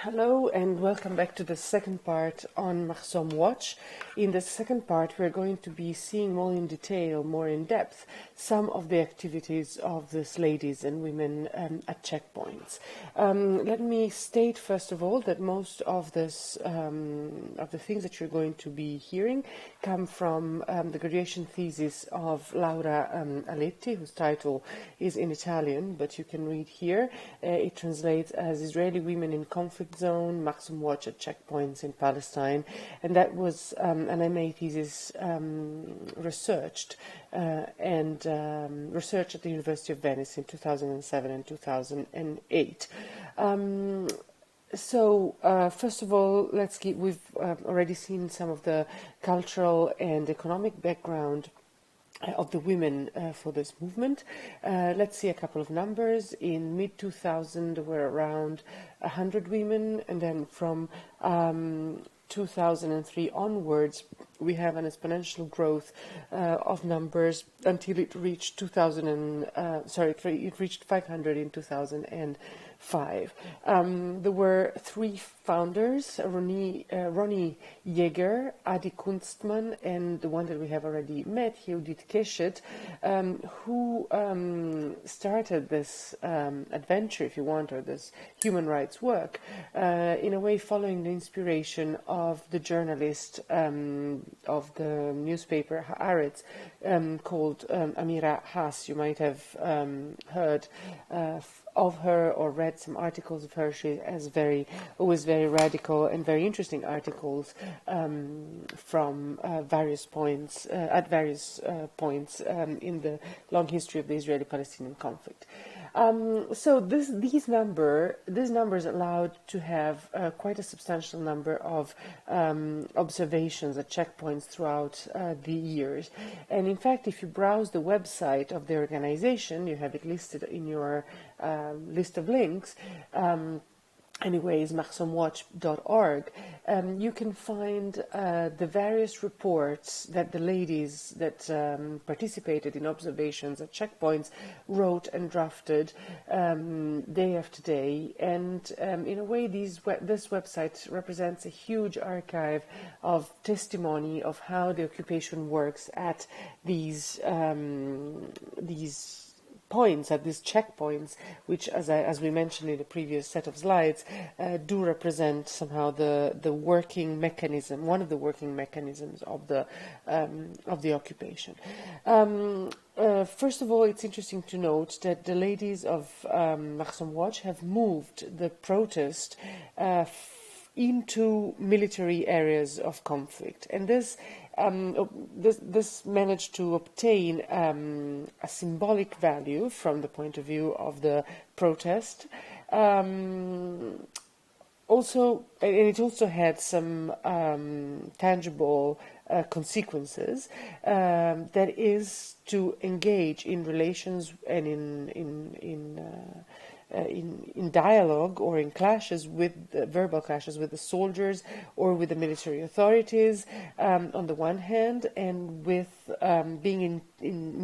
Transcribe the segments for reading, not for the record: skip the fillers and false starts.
Hello and welcome back to the second part on Machsom Watch. In the second part we're going to be seeing more in detail, more in depth, some of the activities of these ladies and women at checkpoints. Let me state first of all that most of this, of the things that you're going to be hearing come from the graduation thesis of Laura Aletti, whose title is in Italian, but you can read here. It translates as Israeli Women in Conflict Zone, Machsom Watch at Checkpoints in Palestine, and that was an MA thesis researched at the University of Venice in 2007 and 2008. First of all, we've already seen some of the cultural and economic background of the women for this movement. Let's see a couple of numbers. In mid-2000 there were around 100 women, and then from 2003 onwards we have an exponential growth of numbers until it reached it reached 500 in 2005. There were three founders, Ronnie Jäger, Adi Kunstmann, and the one that we have already met, Judith Keshet, who started this adventure, if you want, or this human rights work, in a way following the inspiration of the journalist of the newspaper Haaretz, called Amira Haas. You might have heard of her or read some articles of her. She has always very radical and very interesting articles from various points at various points in the long history of the Israeli-Palestinian conflict. So these numbers allowed to have quite a substantial number of observations at checkpoints throughout the years. And in fact, if you browse the website of the organization, you have it listed in your list of links, anyways, machsomwatch.org, you can find the various reports that the ladies that participated in observations at checkpoints wrote and drafted day after day. And in a way, this website represents a huge archive of testimony of how the occupation works at these points, at these checkpoints, which, as we mentioned in the previous set of slides, do represent somehow the working mechanism, one of the working mechanisms of the occupation. First of all, it's interesting to note that the ladies of Machsom Watch have moved the protest into military areas of conflict, and this managed to obtain a symbolic value from the point of view of the protest. Also, and it also had some tangible consequences, that is to engage in relations and in dialogue or in clashes with verbal clashes with the soldiers or with the military authorities on the one hand, and with being in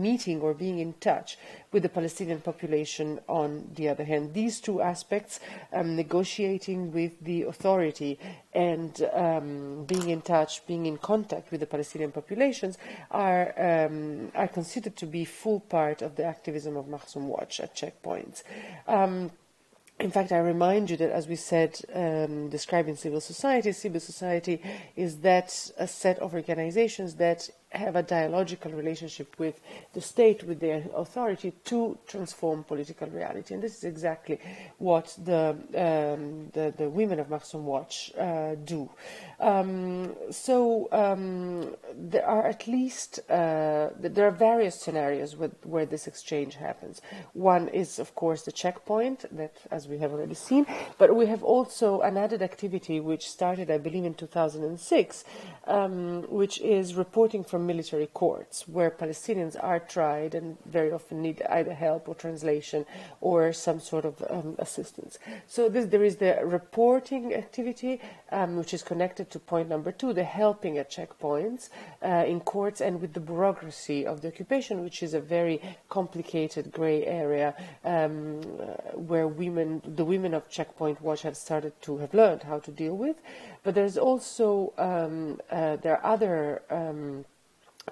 meeting or being in touch with the Palestinian population on the other hand. These two aspects, negotiating with the authority and being in touch, being in contact with the Palestinian populations, are considered to be full part of the activism of Machsom Watch at checkpoints. In fact, I remind you that, as we said, describing civil society is that a set of organizations that have a dialogical relationship with the state, with the authority, to transform political reality. And this is exactly what the women of Machsom Watch do. There are at least there are various scenarios where this exchange happens. One is, of course, the checkpoint, that, as we have already seen, but we have also an added activity which started, I believe, in 2006, which is reporting from from military courts, where Palestinians are tried and very often need either help or translation or some sort of assistance. So there is the reporting activity, which is connected to point number 2, the helping at checkpoints in courts and with the bureaucracy of the occupation, which is a very complicated grey area where the women of Checkpoint Watch have learned how to deal with. But there's also there are other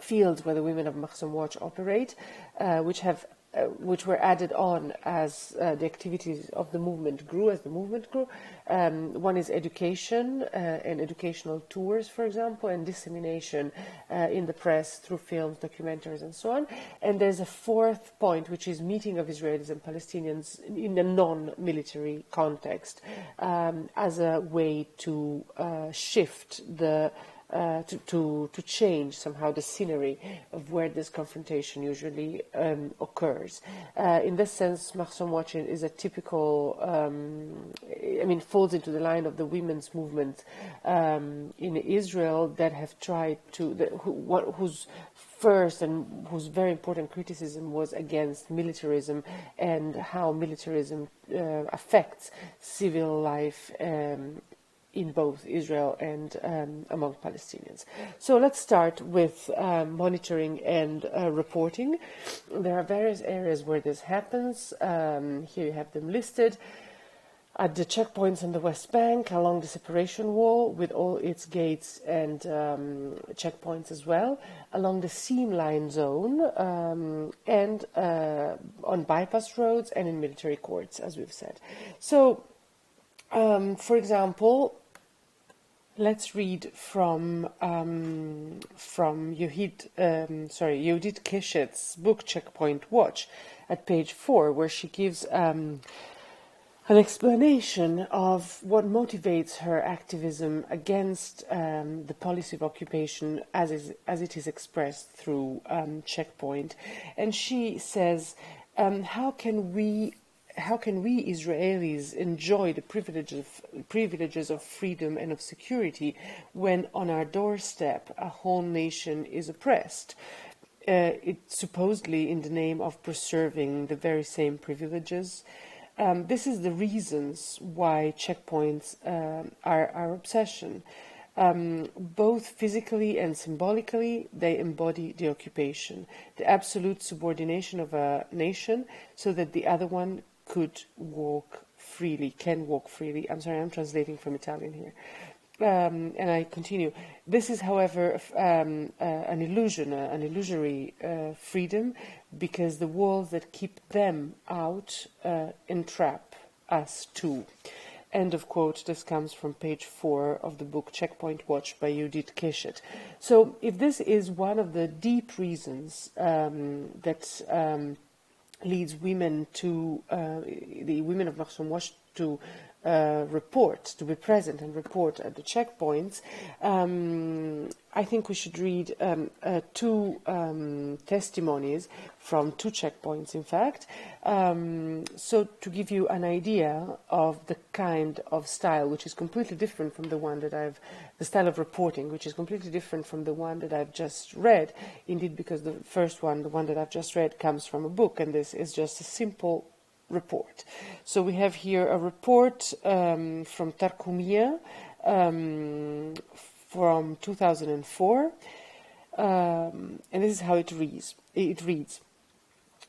fields where the women of Machsom Watch operate, which were added on as the activities of the movement grew, one is education and educational tours, for example, and dissemination in the press through films, documentaries, and so on. And there's a fourth point, which is meeting of Israelis and Palestinians in a non-military context as a way to shift to change somehow the scenery of where this confrontation usually occurs. In this sense, Machsom Watch is a typical, falls into the line of the women's movement in Israel that have tried whose first and whose very important criticism was against militarism and how militarism affects civil life in both Israel and among Palestinians. So let's start with monitoring and reporting. There are various areas where this happens. Here you have them listed. At the checkpoints on the West Bank, along the separation wall with all its gates and checkpoints as well, along the seam line zone, and on bypass roads and in military courts, as we've said. So, for example, let's read from Yehudit Keshet's book Checkpoint Watch at page 4, where she gives an explanation of what motivates her activism against the policy of occupation as it is expressed through Checkpoint. And she says, how can we Israelis enjoy the privileges of freedom and of security when on our doorstep a whole nation is oppressed? Supposedly in the name of preserving the very same privileges. This is the reasons why checkpoints are our obsession. Both physically and symbolically, they embody the occupation, the absolute subordination of a nation so that the other one can walk freely. I'm sorry, I'm translating from Italian here. And I continue. This is, however, an illusion, an illusory freedom, because the walls that keep them out entrap us too. End of quote. This comes from page 4 of the book Checkpoint Watch by Yehudit Keshet. So if this is one of the deep reasons that leads women to, the women of Machsom Watch to to be present and report at the checkpoints, I think we should read two testimonies from two checkpoints, in fact, so to give you an idea of the kind of style which is completely different from the style of reporting, which is completely different from the one that I've just read, indeed because the first one, the one that I've just read, comes from a book, and this is just a simple report. So we have here a report from Tarkumia from 2004, and this is how it reads.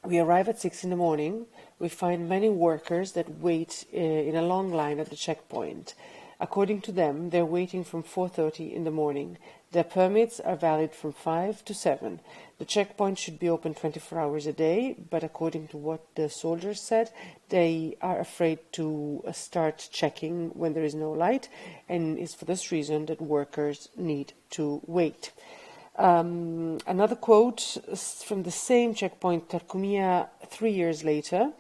We arrive at 6 in the morning. We find many workers that wait in a long line at the checkpoint. According to them, they're waiting from 4:30 in the morning. Their permits are valid from 5 to 7. The checkpoint should be open 24 hours a day, but according to what the soldiers said, they are afraid to start checking when there is no light, and it's for this reason that workers need to wait. Another quote from the same checkpoint, Tarkumia, 3 years later.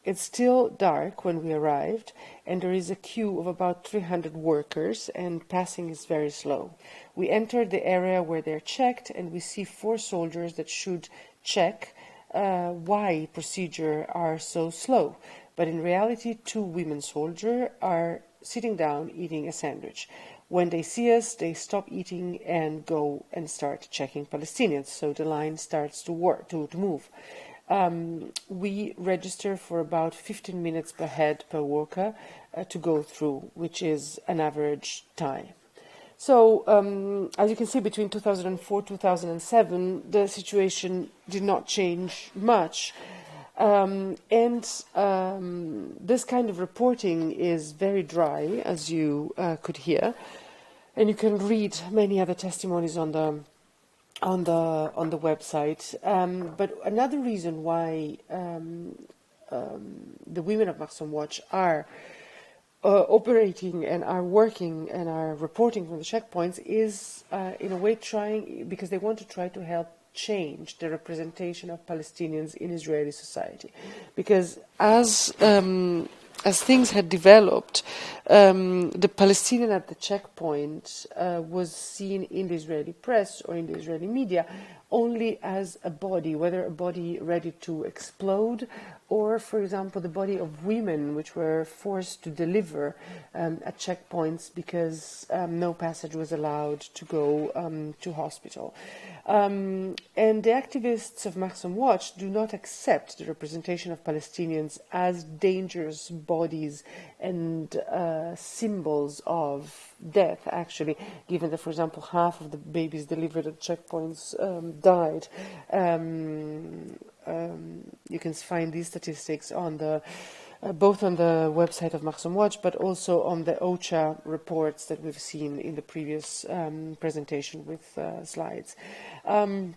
It's still dark when we arrived, and there is a queue of about 300 workers, and passing is very slow. We enter the area where they're checked, and we see 4 soldiers that should check why procedure are so slow. But in reality, 2 women soldiers are sitting down, eating a sandwich. When they see us, they stop eating and go and start checking Palestinians. So the line starts to work, to move. We register for about 15 minutes per head per worker to go through, which is an average time. So, as you can see, between 2004 and 2007, the situation did not change much. This kind of reporting is very dry, as you could hear, and you can read many other testimonies on the website. But another reason why the women of Machsom Watch are operating and are working and are reporting from the checkpoints is in a way because they want to try to help change the representation of Palestinians in Israeli society. Because as things had developed, the Palestinian at the checkpoint was seen in the Israeli press or in the Israeli media only as a body, whether a body ready to explode or, for example, the body of women which were forced to deliver at checkpoints because no passage was allowed to go to hospital. And the activists of Machsom Watch do not accept the representation of Palestinians as dangerous bodies and symbols of death, actually, given that, for example, half of the babies delivered at checkpoints died. You can find these statistics on the both on the website of Machsom Watch, but also on the OCHA reports that we've seen in the previous presentation with slides. In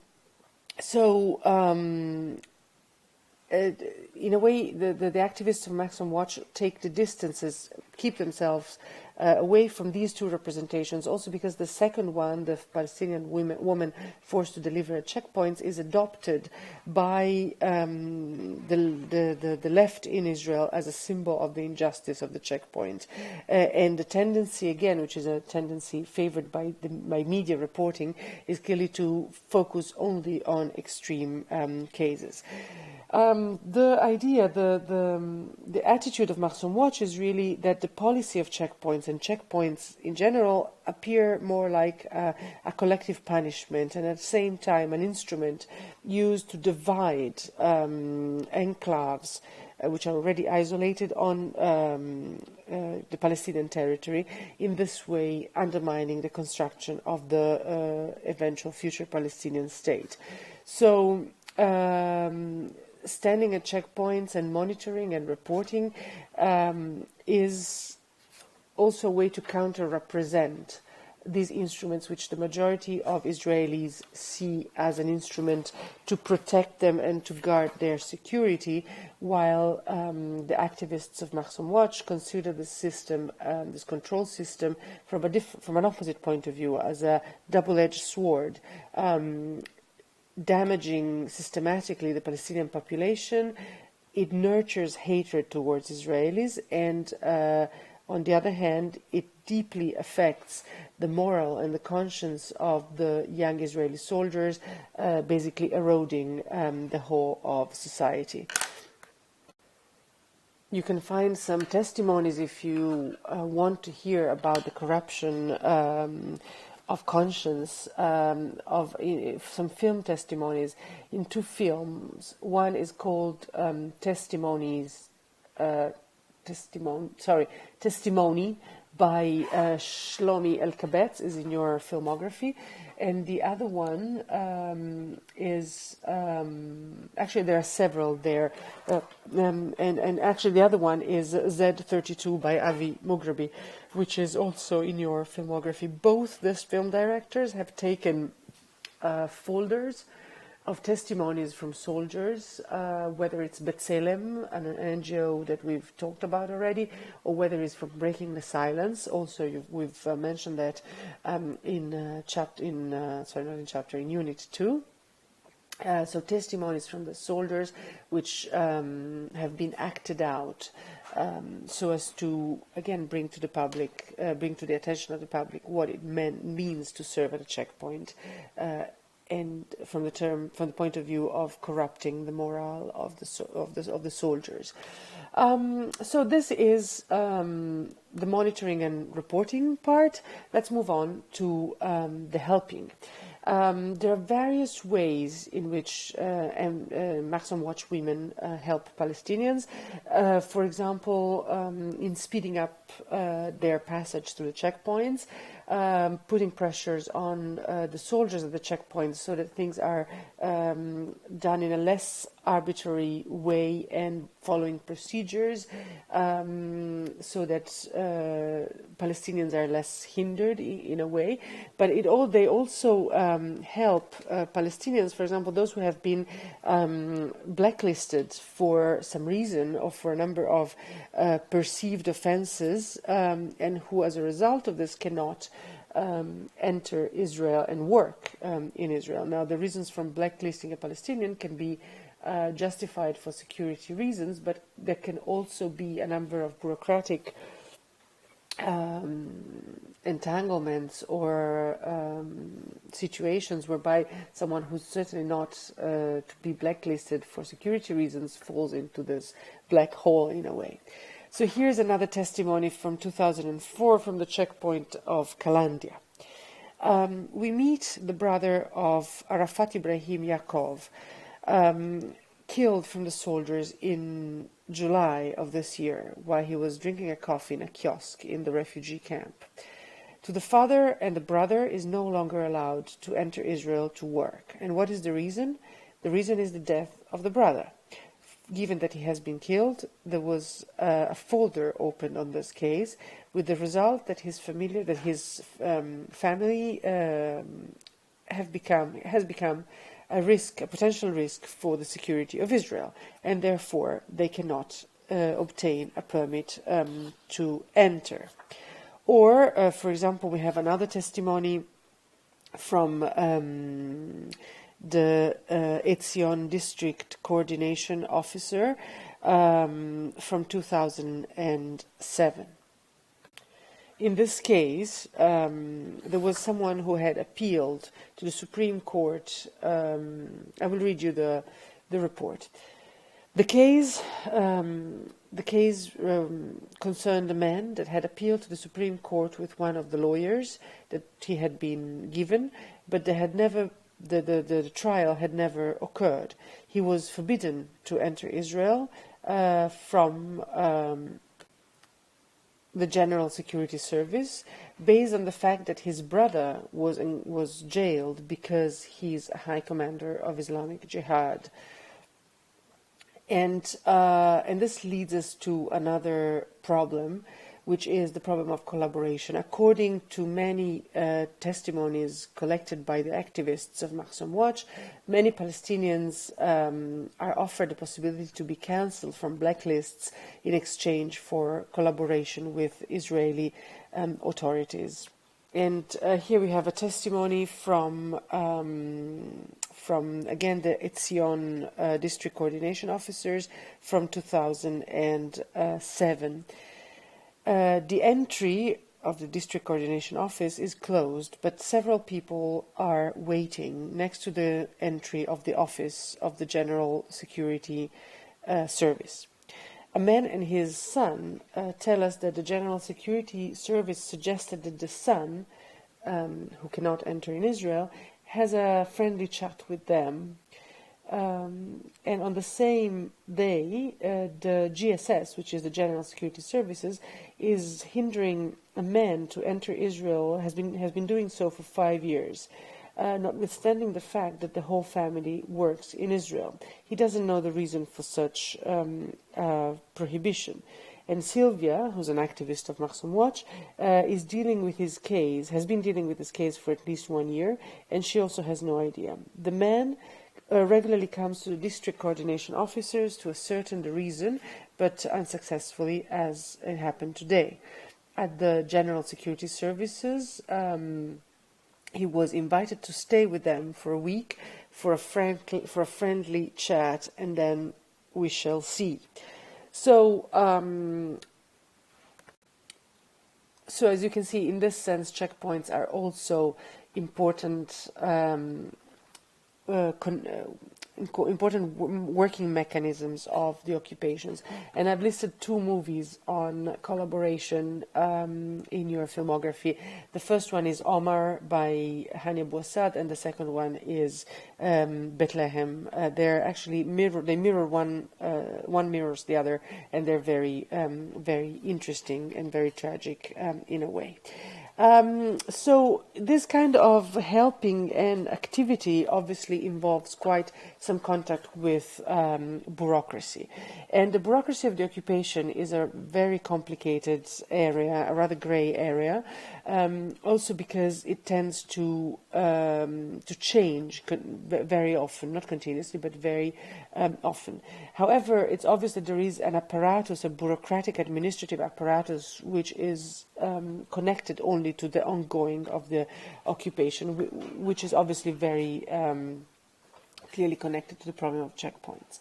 a way, the activists of Machsom Watch take the distances, keep themselves away from these two representations, also because the second one, the Palestinian woman forced to deliver at checkpoints, is adopted by the left in Israel as a symbol of the injustice of the checkpoint. And the tendency, again, which is a tendency favored by media reporting, is clearly to focus only on extreme cases. The idea, the attitude of Machsom Watch is really that the policy of checkpoints and checkpoints in general appear more like a collective punishment and at the same time an instrument used to divide enclaves which are already isolated on the Palestinian territory, in this way undermining the construction of the eventual future Palestinian state. So, standing at checkpoints and monitoring and reporting is also a way to counter-represent these instruments which the majority of Israelis see as an instrument to protect them and to guard their security, while the activists of Machsom Watch consider this system, this control system, from an opposite point of view, as a double-edged sword, damaging systematically the Palestinian population. It nurtures hatred towards Israelis, and on the other hand, it deeply affects the moral and the conscience of the young Israeli soldiers, basically eroding the whole of society. You can find some testimonies if you want to hear about the corruption of conscience, of some film testimonies in two films. One is called Testimony by Shlomi El-Kabetz, is in your filmography, and the other one is actually there are several there, and actually the other one is Z32 by Avi Mugrabi, which is also in your filmography. Both these film directors have taken folders of testimonies from soldiers, whether it's B'Tselem, an NGO that we've talked about already, or whether it's from Breaking the Silence. Also, we've mentioned that in Unit 2. So testimonies from the soldiers which have been acted out so as to, again, bring to the public, bring to the attention of the public what it means to serve at a checkpoint, and from the point of view of corrupting the morale of the soldiers. So this is the monitoring and reporting part. Let's move on to the helping. There are various ways in which Machsom Watch women help Palestinians. For example, in speeding up their passage through the checkpoints, putting pressures on the soldiers at the checkpoints so that things are done in a less arbitrary way and following procedures, so that Palestinians are less hindered in a way. But they also help Palestinians, for example, those who have been blacklisted for some reason or for a number of perceived offenses, and who as a result of this cannot enter Israel and work in Israel. Now, the reasons from blacklisting a Palestinian can be justified for security reasons, but there can also be a number of bureaucratic entanglements or situations whereby someone who's certainly not to be blacklisted for security reasons falls into this black hole in a way. So here's another testimony from 2004 from the checkpoint of Kalandia. We meet the brother of Arafat Ibrahim Yaakov, killed from the soldiers in July of this year while he was drinking a coffee in a kiosk in the refugee camp. To the father and the brother is no longer allowed to enter Israel to work. And what is the reason? The reason is the death of the brother. Given that he has been killed, there was a folder opened on this case, with the result that his family has become a potential risk for the security of Israel, and therefore they cannot obtain a permit to enter. Or, for example, we have another testimony from the Etzion District Coordination Officer from 2007. In this case, there was someone who had appealed to the Supreme Court. I will read you the report. The case concerned a man that had appealed to the Supreme Court with one of the lawyers that he had been given, but the trial had never occurred. He was forbidden to enter Israel from the General Security Service, based on the fact that his brother was jailed because he's a high commander of Islamic Jihad. And this leads us to another problem, which is the problem of collaboration. According to many testimonies collected by the activists of Machsom Watch, many Palestinians are offered the possibility to be cancelled from blacklists in exchange for collaboration with Israeli authorities. And here we have a testimony from again the Etzion District Coordination Officers from 2007. The entry of the District Coordination Office is closed, but several people are waiting next to the entry of the office of the General Security Service. A man and his son tell us that the General Security Service suggested that the son, who cannot enter in Israel, has a friendly chat with them. And on the same day, the GSS, which is the General Security Services, is hindering a man to enter Israel, has been doing so for 5 years, notwithstanding the fact that the whole family works in Israel. He doesn't know the reason for such prohibition. And Sylvia, who's an activist of Machsom Watch, is dealing with his case, has been dealing with his case for at least 1 year, and she also has no idea. The man regularly comes to the district coordination officers to ascertain the reason, but unsuccessfully, as it happened today. At the General Security Services, he was invited to stay with them for a week for a friendly chat, and then we shall see. So as you can see, in this sense, checkpoints are also important important working mechanisms of the occupations. And I've listed two movies on collaboration in your filmography. The first one is Omar by Hania Bouassad, and the second one is Bethlehem. They're actually they mirror one mirrors the other, and they're very interesting and very tragic in a way. So this kind of helping and activity obviously involves quite some contact with bureaucracy. And the bureaucracy of the occupation is a very complicated area, a rather grey area, also because it tends to change very often, not continuously, but very often. However, it's obvious that there is an apparatus, a bureaucratic administrative apparatus, which is connected only to the ongoing of the occupation, which is obviously very clearly connected to the problem of checkpoints.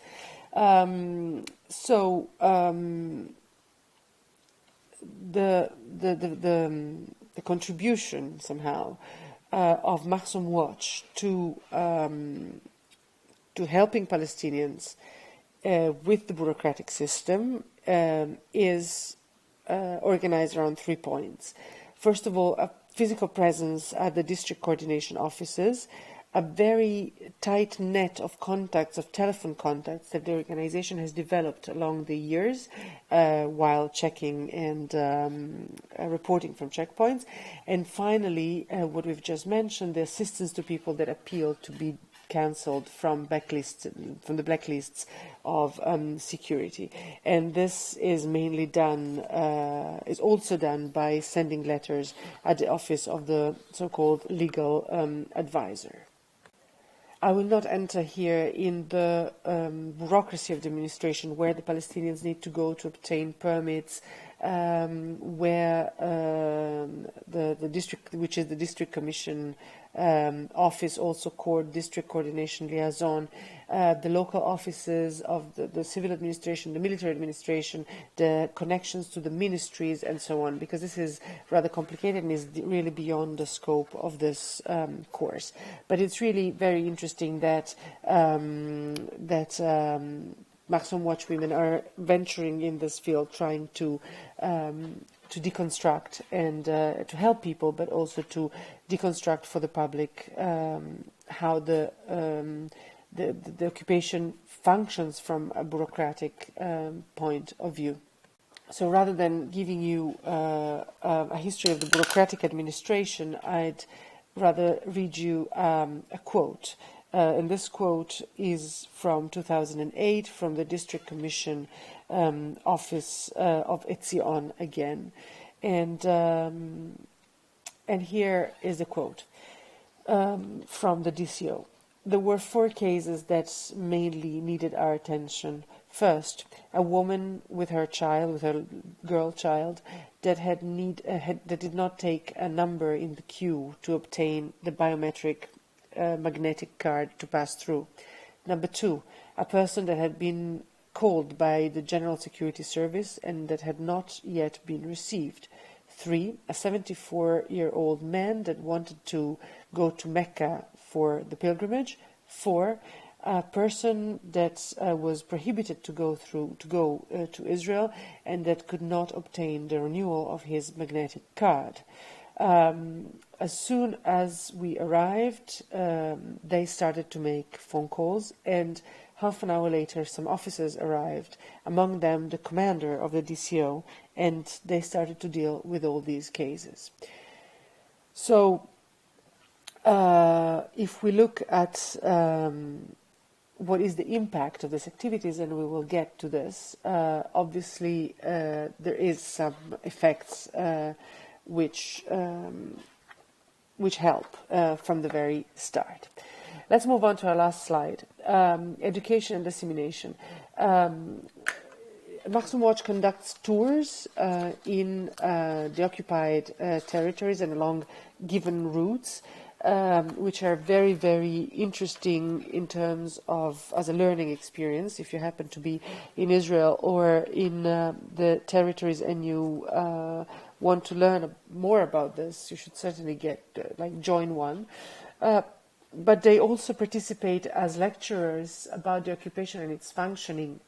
The contribution somehow of Machsom Watch to helping Palestinians with the bureaucratic system is organized around 3 points. First of all, a physical presence at the district coordination offices, a very tight net of contacts, of telephone contacts that the organization has developed along the years while checking and reporting from checkpoints. And finally, what we've just mentioned, the assistance to people that appeal to be cancelled from the blacklists of security. And this is mainly done, is also done by sending letters at the office of the so-called legal advisor. I will not enter here in the bureaucracy of the administration, where the Palestinians need to go to obtain permits, where the district, which is the district commission office, also called district coordination liaison, the local offices of the civil administration, the military administration, the connections to the ministries, and so on, because this is rather complicated and is really beyond the scope of this course. But it's really very interesting that Machsom Watch women are venturing in this field, trying to deconstruct and to help people, but also to deconstruct for the public how the occupation functions from a bureaucratic point of view. So rather than giving you a history of the bureaucratic administration, I'd rather read you a quote. And this quote is from 2008 from the District Commission office of Etzion again. And here is the quote from the DCO. There were 4 cases that mainly needed our attention. First, a woman with her child, with her girl child, that that did not take a number in the queue to obtain the biometric magnetic card to pass through. Number 2, a person that had been called by the General Security Service and that had not yet been received. 3, a 74-year-old man that wanted to go to Mecca for the pilgrimage. 4, a person that was prohibited to go to Israel and that could not obtain the renewal of his magnetic card. As soon as we arrived, they started to make phone calls, and half an hour later some officers arrived, among them the commander of the DCO, and they started to deal with all these cases. So if we look at what is the impact of these activities, and we will get to this, obviously there is some effects which help from the very start. Let's move on to our last slide. Education and dissemination. Machsom Watch conducts tours in the occupied territories and along given routes, which are very, very interesting in terms of as a learning experience. If you happen to be in Israel or in the territories and you want to learn more about this, you should certainly join one. but they also participate as lecturers about the occupation and its functioning,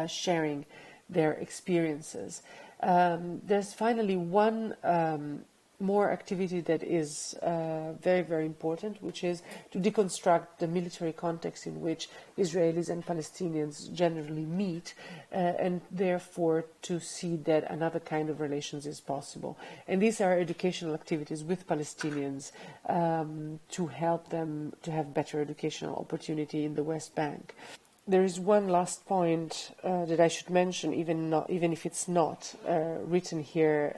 sharing their experiences. There's finally one more activity that is very, very important, which is to deconstruct the military context in which Israelis and Palestinians generally meet, and therefore to see that another kind of relations is possible. And these are educational activities with Palestinians to help them to have better educational opportunity in the West Bank. There is one last point that I should mention, even if it's not written here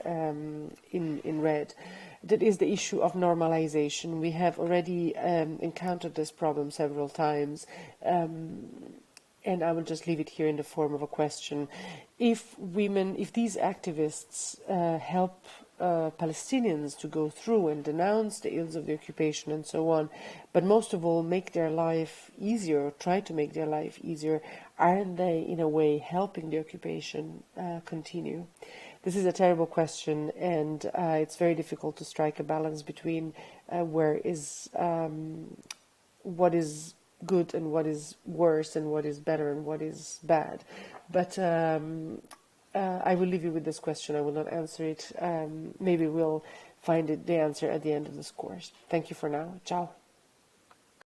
in red. That is the issue of normalization. We have already encountered this problem several times, and I will just leave it here in the form of a question. If these activists help Palestinians to go through and denounce the ills of the occupation and so on, but most of all make their life easier, or try to make their life easier, aren't they in a way helping the occupation continue? This is a terrible question, and it's very difficult to strike a balance between what is good and what is worse, and what is better and what is bad. But I will leave you with this question. I will not answer it. Maybe we'll find the answer at the end of this course. Thank you for now. Ciao.